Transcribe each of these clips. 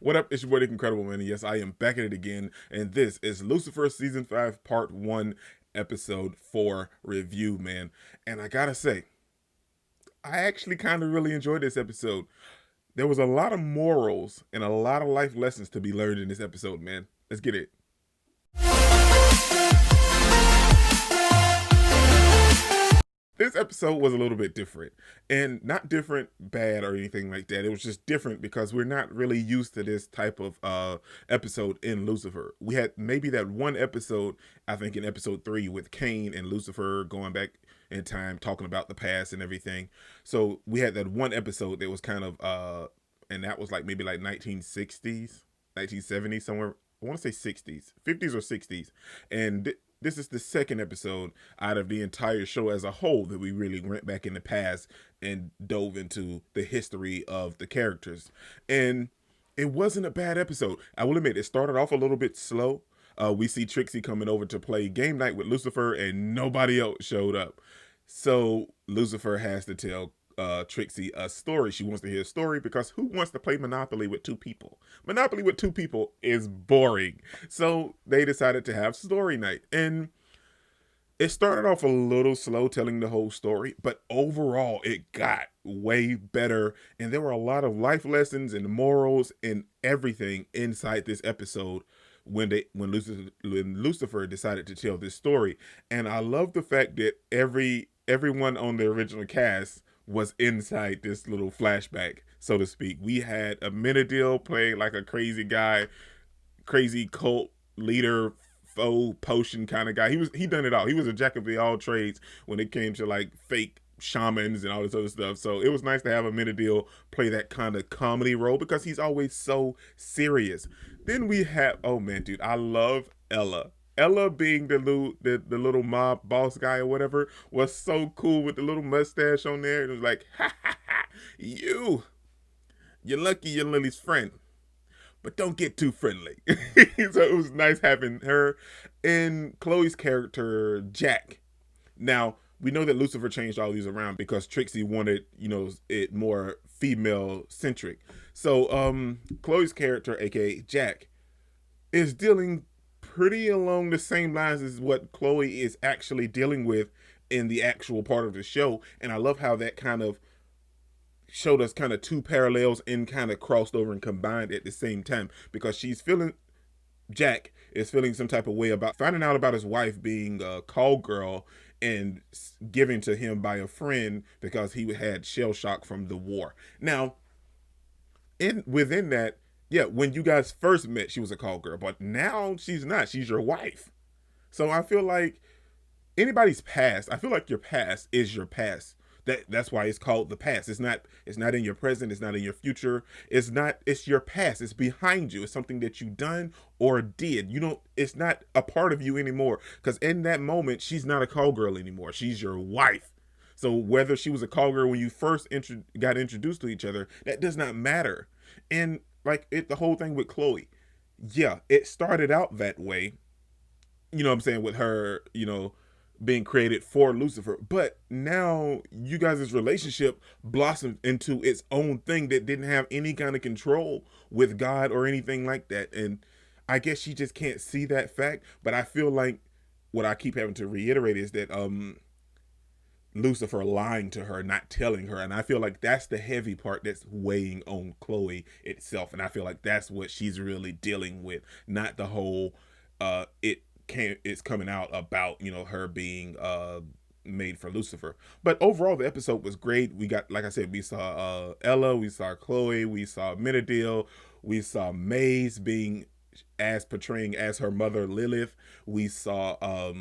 What up? It's your boy, Nick Incredible Man. Yes, I am back at it again, and this is Lucifer Season 5, Part 1, Episode 4 review, man. And I gotta say, I actually kind of really enjoyed this episode. There was a lot of morals and a lot of life lessons to be learned in this episode, man. Let's get it. This episode was a little bit different, and not different bad or anything like that. It was just different because we're not really used to this type of episode in Lucifer. We had maybe that one episode, I think in episode 3, with Cain and Lucifer going back in time talking about the past and everything. So we had that one episode that was kind of and that was like maybe like 1960s, 1970s, somewhere. I want to say 60s, 50s or 60s. And this is the second episode out of the entire show as a whole that we really went back in the past and dove into the history of the characters. And it wasn't a bad episode. I will admit, it started off a little bit slow. We see TRIXIE coming over to play game night with Lucifer, and nobody else showed up. So Lucifer has to tell TRIXIE a story. She wants to hear a story because who wants to play Monopoly with two people? Monopoly with two people is boring. So they decided to have story night. And it started off a little slow telling the whole story, but overall it got way better. And there were a lot of life lessons and morals and everything inside this episode when Lucifer decided to tell this story. And I love the fact that everyone on the original cast was inside this little flashback, so to speak. We had a Menadil playing like a crazy guy, crazy cult leader, faux potion kind of guy. He done it all. He was a jack of all trades when it came to like fake shamans and all this other stuff. So it was nice to have a Menadil play that kind of comedy role because he's always so serious. Then we have, oh man, dude, I love Ella. Ella being the little mob boss guy or whatever was so cool with the little mustache on there. It was like, ha ha ha, you're lucky you're Lily's friend, but don't get too friendly. So it was nice having her and Chloe's character Jack. Now we know that Lucifer changed all these around because TRIXIE wanted, it more female centric. So Chloe's character, aka Jack, is dealing pretty along the same lines as what Chloe is actually dealing with in the actual part of the show. And I love how that kind of showed us kind of two parallels and kind of crossed over and combined at the same time, because Jack is feeling some type of way about finding out about his wife being a call girl and given to him by a friend because he had shell shock from the war. Now, within that, yeah, when you guys first met, she was a call girl, but now she's not. She's your wife. So I feel like anybody's past, I feel like your past is your past. That's why it's called the past. It's not in your present, it's not in your future. It's your past. It's behind you. It's something that you done or did. It's not a part of you anymore. Because in that moment, she's not a call girl anymore. She's your wife. So whether she was a call girl when you first got introduced to each other, that does not matter. And like the whole thing with Chloe, yeah, it started out that way. You know what I'm saying, with her, being created for Lucifer, but now you guys' relationship blossomed into its own thing that didn't have any kind of control with God or anything like that. And I guess she just can't see that fact. But I feel like what I keep having to reiterate is that Lucifer lying to her, not telling her. And I feel like that's the heavy part that's weighing on Chloe itself. And I feel like that's what she's really dealing with, not the whole it's coming out about, her being made for Lucifer. But overall, the episode was great. We got, like I said, we saw Ella, we saw Chloe, we saw Menadil, we saw Maze being portraying as her mother Lilith. We saw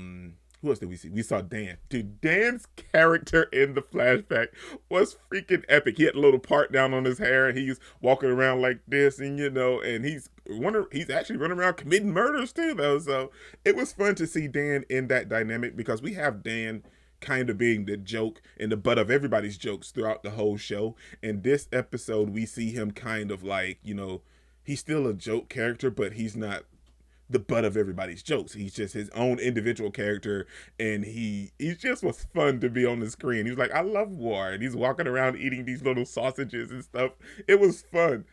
who else did we see? We saw Dan. Dude, Dan's character in the flashback was freaking epic. He had a little part down on his hair, and he's walking around like this, and and he's actually running around committing murders too, though. So it was fun to see Dan in that dynamic, because we have Dan kind of being the joke and the butt of everybody's jokes throughout the whole show. And this episode, we see him kind of like, he's still a joke character, but he's not the butt of everybody's jokes. He's just his own individual character, and he just was fun to be on the screen. He was like, I love war, and he's walking around eating these little sausages and stuff. It was fun.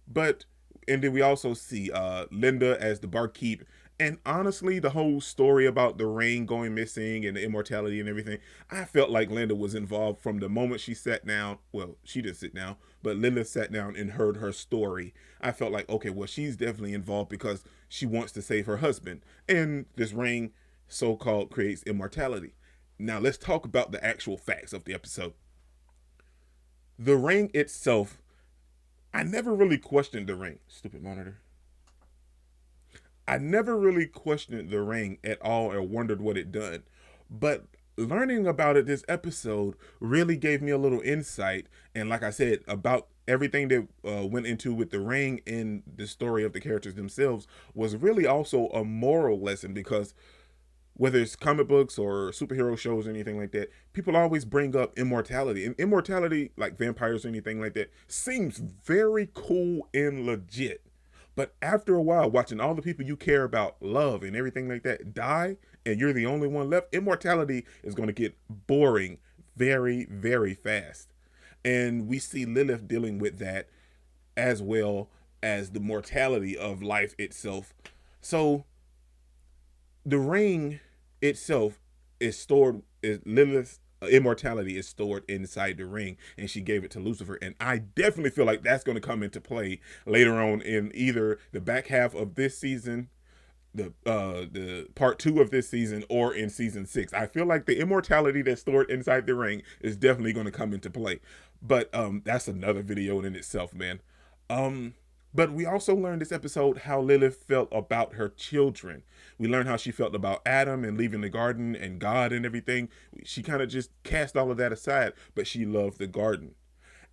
But and then we also see Linda as the barkeep. And honestly, the whole story about the ring going missing and the immortality and everything, I felt like Linda was involved from the moment she sat down. Well, she didn't sit down, but Linda sat down and heard her story. I felt like, okay, well, she's definitely involved because she wants to save her husband. And this ring, so called, creates immortality. Now, let's talk about the actual facts of the episode. The ring itself, I never really questioned the ring. Stupid monitor. I never really questioned the ring at all or wondered what it done. But learning about it this episode really gave me a little insight. And like I said, about everything that went into with the ring and the story of the characters themselves was really also a moral lesson because whether it's comic books or superhero shows or anything like that, people always bring up immortality. And immortality, like vampires or anything like that, seems very cool and legit. But after a while, watching all the people you care about, love, and everything like that die, and you're the only one left, immortality is going to get boring very, very fast. And we see Lilith dealing with that as well as the mortality of life itself. So the ring itself is stored, is Lilith's immortality is stored inside the ring, and she gave it to Lucifer. And I definitely feel like that's going to come into play later on in either the back half of this season, the part 2 of this season, or in season 6. I feel like the immortality that's stored inside the ring is definitely going to come into play. But that's another video in itself, man. Um, but we also learned this episode how Lilith felt about her children. We learned how she felt about Adam and leaving the garden and God and everything. She kind of just cast all of that aside, but she loved the garden.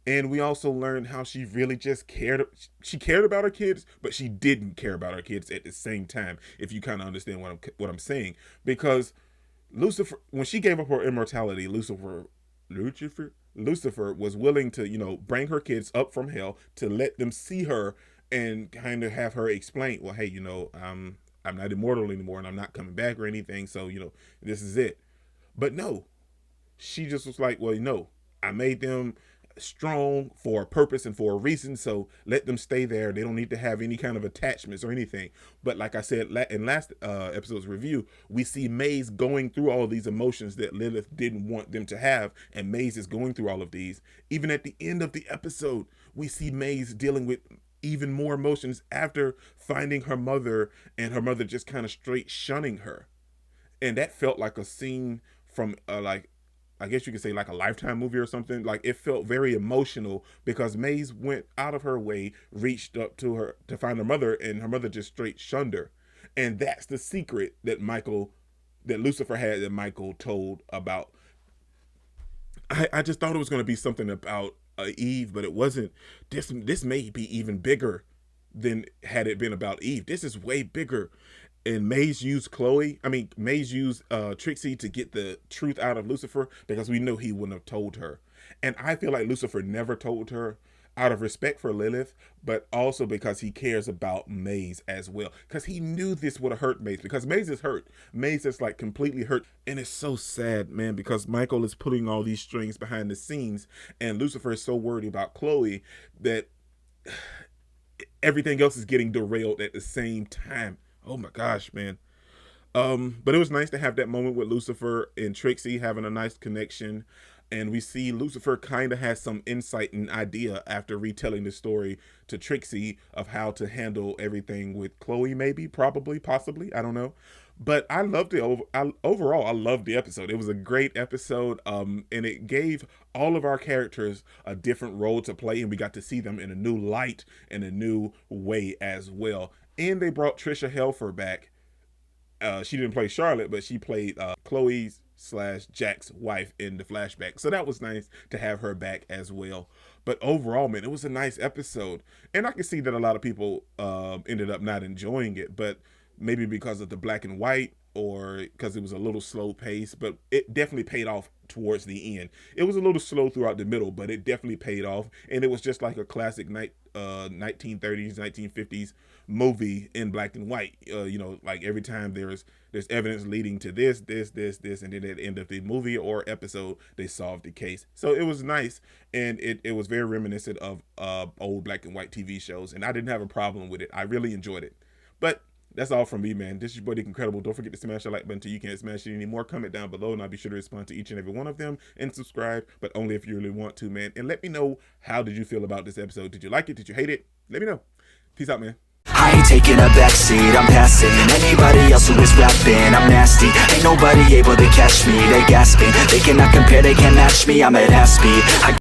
And we also learned how she really just cared. She cared about her kids, but she didn't care about her kids at the same time. If you kind of understand what I'm saying, because Lucifer, when she gave up her immortality, Lucifer was willing to, bring her kids up from hell to let them see her and kind of have her explain, well, hey, I'm not immortal anymore and I'm not coming back or anything. So, this is it. But no, she just was like, well, no, I made them strong for a purpose and for a reason, so let them stay there. They don't need to have any kind of attachments or anything. But like I said in last episode's review, we see Maze going through all of these emotions that Lilith didn't want them to have, and Maze is going through all of these. Even at the end of the episode, we see Maze dealing with even more emotions after finding her mother, and her mother just kind of straight shunning her. And that felt like a scene from like, I guess you could say, like a Lifetime movie or something. Like, it felt very emotional because Maze went out of her way, reached up to her to find her mother, and her mother just straight shunned her. And that's the secret that Lucifer had, that Michael told about. I just thought it was going to be something about Eve, but it wasn't. This may be even bigger than had it been about Eve. This is way bigger. And Maze used Maze used Trixie to get the truth out of Lucifer because we know he wouldn't have told her. And I feel like Lucifer never told her out of respect for Lilith, but also because he cares about Maze as well. Because he knew this would have hurt Maze, because Maze is hurt. Maze is like completely hurt. And it's so sad, man, because Michael is putting all these strings behind the scenes, and Lucifer is so worried about Chloe that everything else is getting derailed at the same time. Oh my gosh, man. But it was nice to have that moment with Lucifer and Trixie having a nice connection. And we see Lucifer kind of has some insight and idea after retelling the story to Trixie of how to handle everything with Chloe, maybe, probably, possibly. I don't know. But I loved it. Overall, I loved the episode. It was a great episode. And it gave all of our characters a different role to play. And we got to see them in a new light, in a new way as well. And they brought Trisha Helfer back. She didn't play Charlotte, but she played Chloe's / Jack's wife in the flashback. So that was nice to have her back as well. But overall, man, it was a nice episode. And I can see that a lot of people ended up not enjoying it, but maybe because of the black and white or because it was a little slow pace. But it definitely paid off towards the end. It was a little slow throughout the middle, but it definitely paid off, and it was just like a classic 1930s, 1950s movie in black and white. You know, like every time there's evidence leading to this, and then at the end of the movie or episode, they solved the case. So it was nice, and it was very reminiscent of old black and white TV shows, and I didn't have a problem with it. I really enjoyed it. But that's all from me, man. This is your boy, Dick Incredible. Don't forget to smash the like button till you can't smash it anymore. Comment down below, and I'll be sure to respond to each and every one of them. And subscribe, but only if you really want to, man. And let me know, how did you feel about this episode? Did you like it? Did you hate it? Let me know. Peace out, man. I ain't taking a backseat, I'm passing anybody else who is rapping, I'm nasty. Ain't nobody able to catch me, they gasping. They cannot compare, they can't match me, I'm at half speed.